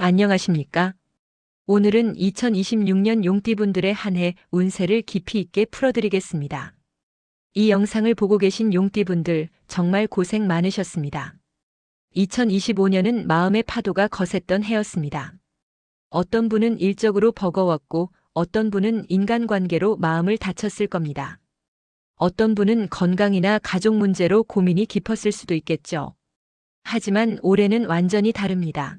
안녕하십니까? 오늘은 2026년 용띠분들의 한 해 운세를 깊이 있게 풀어드리겠습니다. 이 영상을 보고 계신 용띠분들 정말 고생 많으셨습니다. 2025년은 마음의 파도가 거셌던 해였습니다. 어떤 분은 일적으로 버거웠고 어떤 분은 인간관계로 마음을 다쳤을 겁니다. 어떤 분은 건강이나 가족 문제로 고민이 깊었을 수도 있겠죠. 하지만 올해는 완전히 다릅니다.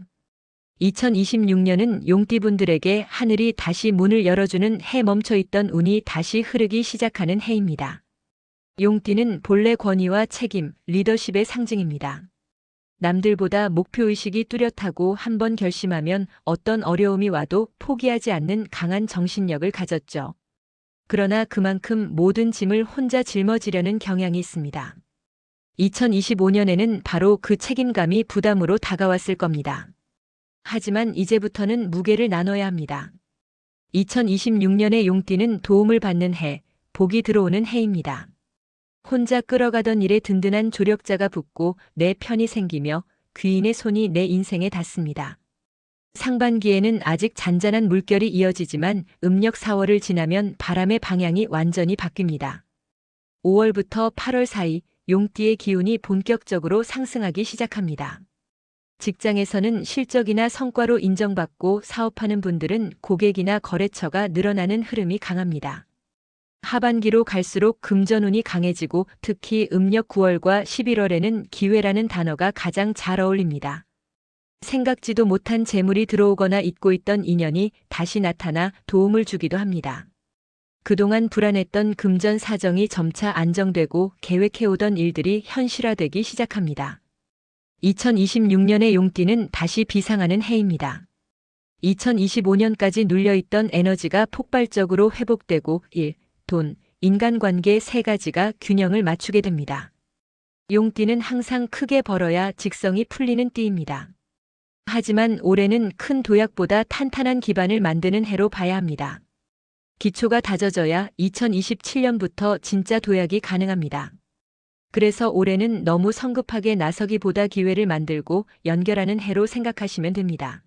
2026년은 용띠분들에게 하늘이 다시 문을 열어주는 해 멈춰있던 운이 다시 흐르기 시작하는 해입니다. 용띠는 본래 권위와 책임, 리더십의 상징입니다. 남들보다 목표의식이 뚜렷하고 한번 결심하면 어떤 어려움이 와도 포기하지 않는 강한 정신력을 가졌죠. 그러나 그만큼 모든 짐을 혼자 짊어지려는 경향이 있습니다. 2025년에는 바로 그 책임감이 부담으로 다가왔을 겁니다. 하지만 이제부터는 무게를 나눠야 합니다. 2026년의 용띠는 도움을 받는 해, 복이 들어오는 해입니다. 혼자 끌어가던 일에 든든한 조력자가 붙고 내 편이 생기며 귀인의 손이 내 인생에 닿습니다. 상반기에는 아직 잔잔한 물결이 이어지지만 음력 4월을 지나면 바람의 방향이 완전히 바뀝니다. 5월부터 8월 사이 용띠의 기운이 본격적으로 상승하기 시작합니다. 직장에서는 실적이나 성과로 인정받고 사업하는 분들은 고객이나 거래처가 늘어나는 흐름이 강합니다. 하반기로 갈수록 금전운이 강해지고 특히 음력 9월과 11월에는 기회라는 단어가 가장 잘 어울립니다. 생각지도 못한 재물이 들어오거나 잊고 있던 인연이 다시 나타나 도움을 주기도 합니다. 그동안 불안했던 금전 사정이 점차 안정되고 계획해오던 일들이 현실화되기 시작합니다. 2026년의 용띠는 다시 비상하는 해입니다. 2025년까지 눌려있던 에너지가 폭발적으로 회복되고 일, 돈, 인간관계 세 가지가 균형을 맞추게 됩니다. 용띠는 항상 크게 벌어야 직성이 풀리는 띠입니다. 하지만 올해는 큰 도약보다 탄탄한 기반을 만드는 해로 봐야 합니다. 기초가 다져져야 2027년부터 진짜 도약이 가능합니다. 그래서 올해는 너무 성급하게 나서기보다 기회를 만들고 연결하는 해로 생각하시면 됩니다.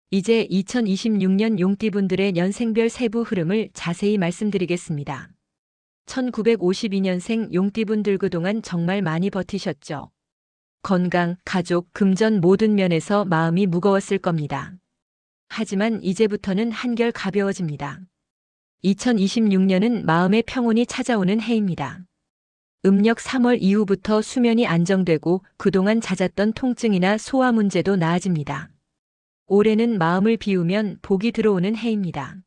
이제 2026년 용띠분들의 년생별 세부 흐름을 자세히 말씀드리겠습니다. 1952년생 용띠분들 그동안 정말 많이 버티셨죠. 건강, 가족, 금전 모든 면에서 마음이 무거웠을 겁니다. 하지만 이제부터는 한결 가벼워집니다. 2026년은 마음의 평온이 찾아오는 해입니다. 음력 3월 이후부터 수면이 안정되고 그동안 잦았던 통증이나 소화 문제도 나아집니다. 올해는 마음을 비우면 복이 들어오는 해입니다.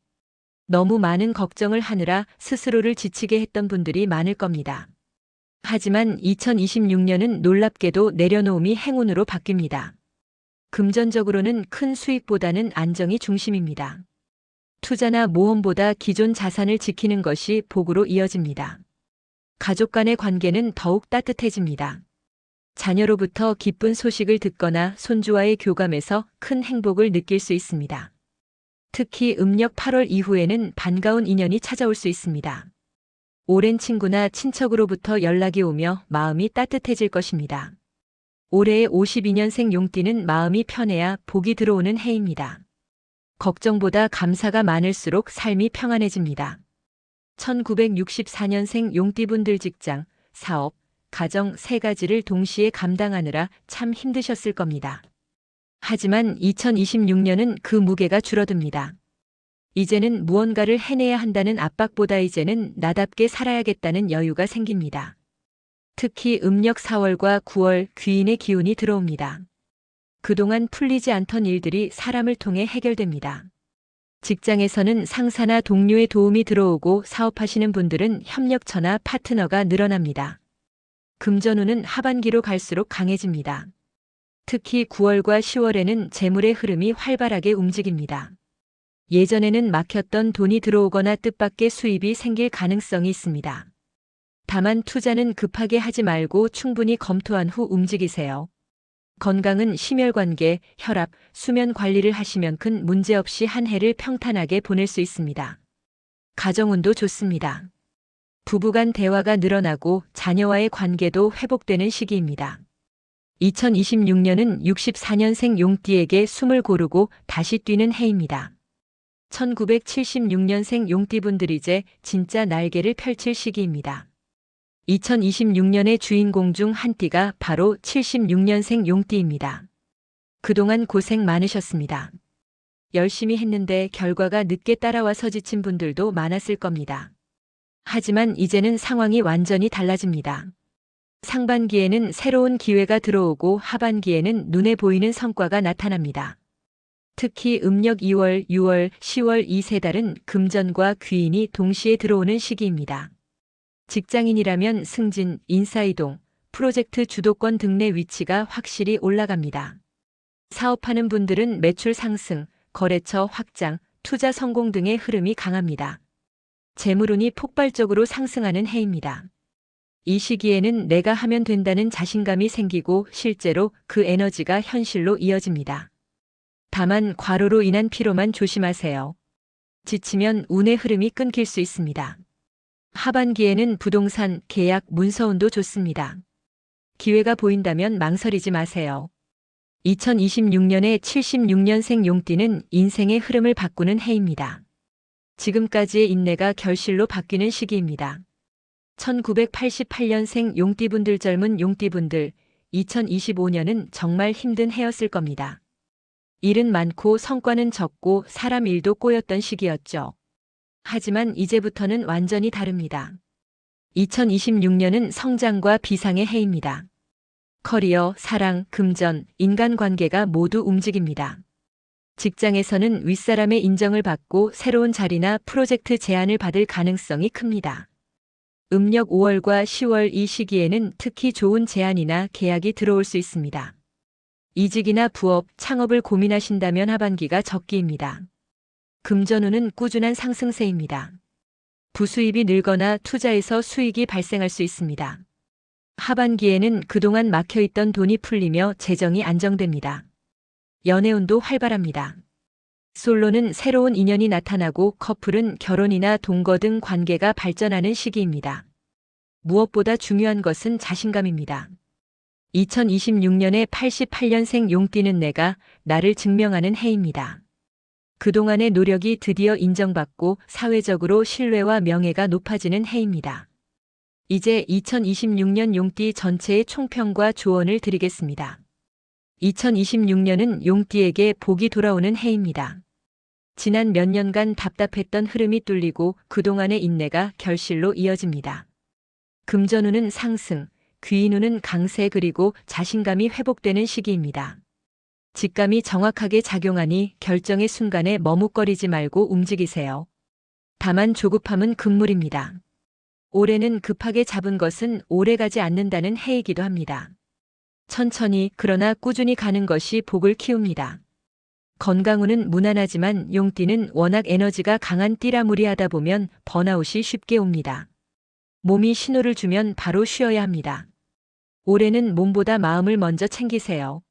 너무 많은 걱정을 하느라 스스로를 지치게 했던 분들이 많을 겁니다. 하지만 2026년은 놀랍게도 내려놓음이 행운으로 바뀝니다. 금전적으로는 큰 수익보다는 안정이 중심입니다. 투자나 모험보다 기존 자산을 지키는 것이 복으로 이어집니다. 가족 간의 관계는 더욱 따뜻해집니다. 자녀로부터 기쁜 소식을 듣거나 손주와의 교감에서 큰 행복을 느낄 수 있습니다. 특히 음력 8월 이후에는 반가운 인연이 찾아올 수 있습니다. 오랜 친구나 친척으로부터 연락이 오며 마음이 따뜻해질 것입니다. 올해의 52년생 용띠는 마음이 편해야 복이 들어오는 해입니다. 걱정보다 감사가 많을수록 삶이 평안해집니다. 1964년생 용띠분들 직장, 사업, 가정 세 가지를 동시에 감당하느라 참 힘드셨을 겁니다. 하지만 2026년은 그 무게가 줄어듭니다. 이제는 무언가를 해내야 한다는 압박보다 이제는 나답게 살아야겠다는 여유가 생깁니다. 특히 음력 4월과 9월 귀인의 기운이 들어옵니다. 그동안 풀리지 않던 일들이 사람을 통해 해결됩니다. 직장에서는 상사나 동료의 도움이 들어오고 사업하시는 분들은 협력처나 파트너가 늘어납니다. 금전운은 하반기로 갈수록 강해집니다. 특히 9월과 10월에는 재물의 흐름이 활발하게 움직입니다. 예전에는 막혔던 돈이 들어오거나 뜻밖의 수입이 생길 가능성이 있습니다. 다만 투자는 급하게 하지 말고 충분히 검토한 후 움직이세요. 건강은 심혈관계, 혈압, 수면 관리를 하시면 큰 문제 없이 한 해를 평탄하게 보낼 수 있습니다. 가정운도 좋습니다. 부부간 대화가 늘어나고 자녀와의 관계도 회복되는 시기입니다. 2026년은 64년생 용띠에게 숨을 고르고 다시 뛰는 해입니다. 1976년생 용띠분들 이제 진짜 날개를 펼칠 시기입니다. 2026년의 주인공 중 한 띠가 바로 76년생 용띠입니다. 그동안 고생 많으셨습니다. 열심히 했는데 결과가 늦게 따라와서 지친 분들도 많았을 겁니다. 하지만 이제는 상황이 완전히 달라집니다. 상반기에는 새로운 기회가 들어오고 하반기에는 눈에 보이는 성과가 나타납니다. 특히 음력 2월, 6월, 10월 이 세 달은 금전과 귀인이 동시에 들어오는 시기입니다. 직장인이라면 승진, 인사이동, 프로젝트 주도권 등 내 위치가 확실히 올라갑니다. 사업하는 분들은 매출 상승, 거래처 확장, 투자 성공 등의 흐름이 강합니다. 재물운이 폭발적으로 상승하는 해입니다. 이 시기에는 내가 하면 된다는 자신감이 생기고 실제로 그 에너지가 현실로 이어집니다. 다만 과로로 인한 피로만 조심하세요. 지치면 운의 흐름이 끊길 수 있습니다. 하반기에는 부동산, 계약, 문서운도 좋습니다. 기회가 보인다면 망설이지 마세요. 2026년에 76년생 용띠는 인생의 흐름을 바꾸는 해입니다. 지금까지의 인내가 결실로 바뀌는 시기입니다. 1988년생 용띠분들 젊은 용띠분들 2025년은 정말 힘든 해였을 겁니다. 일은 많고 성과는 적고 사람 일도 꼬였던 시기였죠. 하지만 이제부터는 완전히 다릅니다. 2026년은 성장과 비상의 해입니다. 커리어, 사랑, 금전, 인간관계가 모두 움직입니다. 직장에서는 윗사람의 인정을 받고 새로운 자리나 프로젝트 제안을 받을 가능성이 큽니다. 음력 5월과 10월 이 시기에는 특히 좋은 제안이나 계약이 들어올 수 있습니다. 이직이나 부업, 창업을 고민하신다면 하반기가 적기입니다. 금전운은 꾸준한 상승세입니다. 부수입이 늘거나 투자에서 수익이 발생할 수 있습니다. 하반기에는 그동안 막혀있던 돈이 풀리며 재정이 안정됩니다. 연애운도 활발합니다. 솔로는 새로운 인연이 나타나고 커플은 결혼이나 동거 등 관계가 발전하는 시기입니다. 무엇보다 중요한 것은 자신감입니다. 2026년에 88년생 용띠는 내가 나를 증명하는 해입니다. 그동안의 노력이 드디어 인정받고 사회적으로 신뢰와 명예가 높아지는 해입니다. 이제 2026년 용띠 전체의 총평과 조언을 드리겠습니다. 2026년은 용띠에게 복이 돌아오는 해입니다. 지난 몇 년간 답답했던 흐름이 뚫리고 그동안의 인내가 결실로 이어집니다. 금전운은 상승, 귀인운은 강세 그리고 자신감이 회복되는 시기입니다. 직감이 정확하게 작용하니 결정의 순간에 머뭇거리지 말고 움직이세요. 다만 조급함은 금물입니다. 올해는 급하게 잡은 것은 오래가지 않는다는 해이기도 합니다. 천천히 그러나 꾸준히 가는 것이 복을 키웁니다. 건강운은 무난하지만 용띠는 워낙 에너지가 강한 띠라 무리하다 보면 번아웃이 쉽게 옵니다. 몸이 신호를 주면 바로 쉬어야 합니다. 올해는 몸보다 마음을 먼저 챙기세요.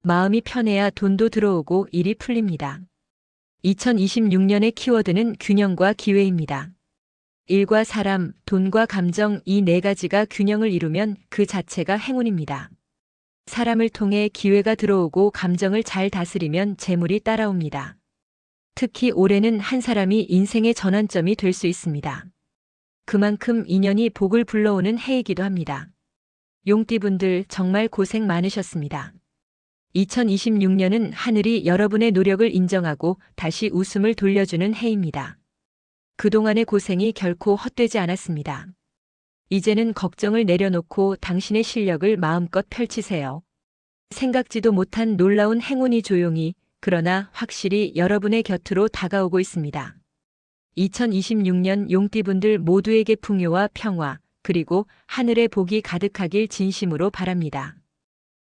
마음이 편해야 돈도 들어오고 일이 풀립니다. 2026년의 키워드는 균형과 기회입니다. 일과 사람, 돈과 감정 이 네 가지가 균형을 이루면 그 자체가 행운입니다. 사람을 통해 기회가 들어오고 감정을 잘 다스리면 재물이 따라옵니다. 특히 올해는 한 사람이 인생의 전환점이 될 수 있습니다. 그만큼 인연이 복을 불러오는 해이기도 합니다. 용띠분들 정말 고생 많으셨습니다. 2026년은 하늘이 여러분의 노력을 인정하고 다시 웃음을 돌려주는 해입니다. 그동안의 고생이 결코 헛되지 않았습니다. 이제는 걱정을 내려놓고 당신의 실력을 마음껏 펼치세요. 생각지도 못한 놀라운 행운이 조용히 그러나 확실히 여러분의 곁으로 다가오고 있습니다. 2026년 용띠분들 모두에게 풍요와 평화 그리고 하늘의 복이 가득하길 진심으로 바랍니다.